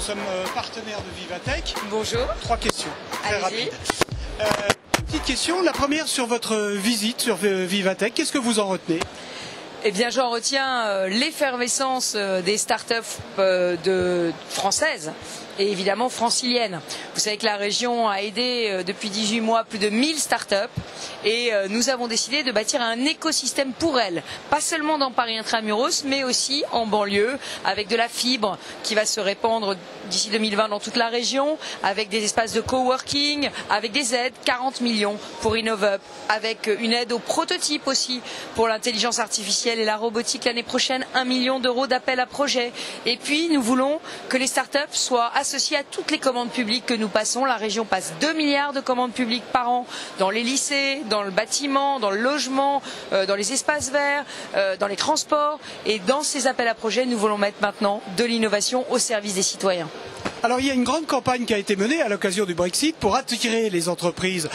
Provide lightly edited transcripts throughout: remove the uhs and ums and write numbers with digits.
sommes partenaires de Vivatech. Bonjour. 3 questions, très rapides. Petite question, la première sur votre visite sur Vivatech, qu'est-ce que vous en retenez? Eh bien, j'en retiens l'effervescence des startups françaises et évidemment franciliennes. Vous savez que la région a aidé depuis 18 mois plus de 1000 startups et nous avons décidé de bâtir un écosystème pour elles, pas seulement dans Paris Intramuros, mais aussi en banlieue, avec de la fibre qui va se répandre d'ici 2020 dans toute la région, avec des espaces de coworking, avec des aides, 40 millions pour InnovUp, avec une aide au prototype aussi pour l'intelligence artificielle et la robotique l'année prochaine, 1 million d'euros d'appel à projet. Et puis nous voulons que les startups soient associées à toutes les commandes publiques que nous passons. La région passe 2 milliards de commandes publiques par an dans les lycées, dans le bâtiment, dans le logement, dans les espaces verts, dans les transports. Et dans ces appels à projets, nous voulons mettre maintenant de l'innovation au service des citoyens. Alors il y a une grande campagne qui a été menée à l'occasion du Brexit pour attirer les entreprises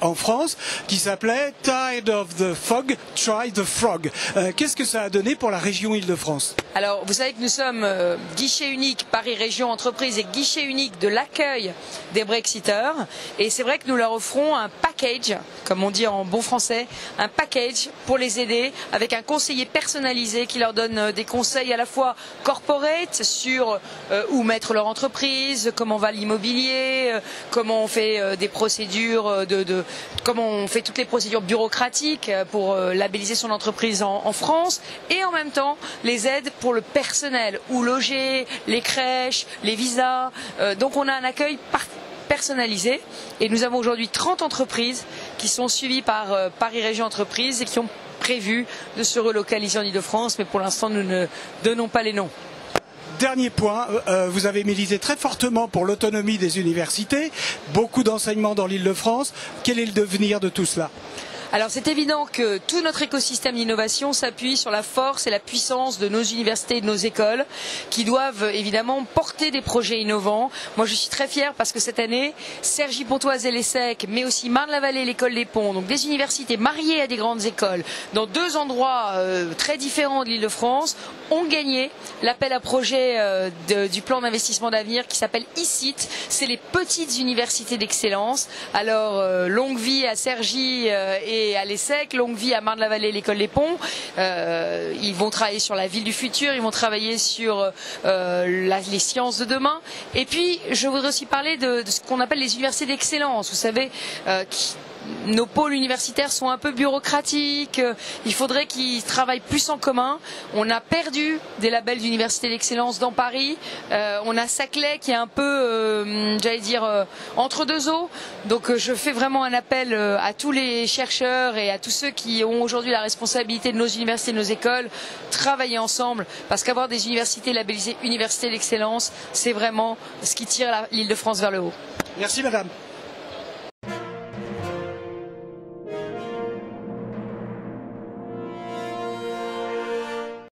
en France qui s'appelait Tired of the Fog, Try the Frog. Qu'est-ce que ça a donné pour la région Île-de-France? Alors vous savez que nous sommes guichet unique Paris Région Entreprise et guichet unique de l'accueil des Brexiteurs. Et c'est vrai que nous leur offrons un package, comme on dit en bon français, un package pour les aider avec un conseiller personnalisé qui leur donne des conseils à la fois corporate sur où mettre leur entreprise, comment va l'immobilier, comment on fait des procédures, comment on fait toutes les procédures bureaucratiques pour labelliser son entreprise en France, et en même temps les aides pour le personnel, où loger, les crèches, les visas. Donc on a un accueil personnalisé et nous avons aujourd'hui 30 entreprises qui sont suivies par Paris Région Entreprise et qui ont prévu de se relocaliser en Île-de-France, mais pour l'instant nous ne donnons pas les noms. Dernier point, vous avez milité très fortement pour l'autonomie des universités, beaucoup d'enseignements dans l'Île-de-France. Quel est le devenir de tout cela? Alors c'est évident que tout notre écosystème d'innovation s'appuie sur la force et la puissance de nos universités et de nos écoles qui doivent évidemment porter des projets innovants. Moi je suis très fière parce que cette année, Cergy-Pontoise et l'ESSEC, mais aussi Marne-la-Vallée et l'École des Ponts, donc des universités mariées à des grandes écoles dans 2 endroits très différents de l'Île-de-France, ont gagné l'appel à projet du plan d'investissement d'avenir qui s'appelle ICIT. C'est les petites universités d'excellence. Alors longue vie à Cergy et à l'ESSEC, longue vie à Marne-la-Vallée et l'École des Ponts. Ils vont travailler sur la ville du futur, ils vont travailler sur les sciences de demain. Et puis, je voudrais aussi parler de ce qu'on appelle les universités d'excellence. Vous savez, nos pôles universitaires sont un peu bureaucratiques, il faudrait qu'ils travaillent plus en commun. On a perdu des labels d'université d'excellence dans Paris, on a Saclay qui est un peu, j'allais dire, entre deux eaux. Donc je fais vraiment un appel à tous les chercheurs et à tous ceux qui ont aujourd'hui la responsabilité de nos universités, de nos écoles, travailler ensemble, parce qu'avoir des universités labellisées universités d'excellence, c'est vraiment ce qui tire l'Île-de-France vers le haut. Merci madame.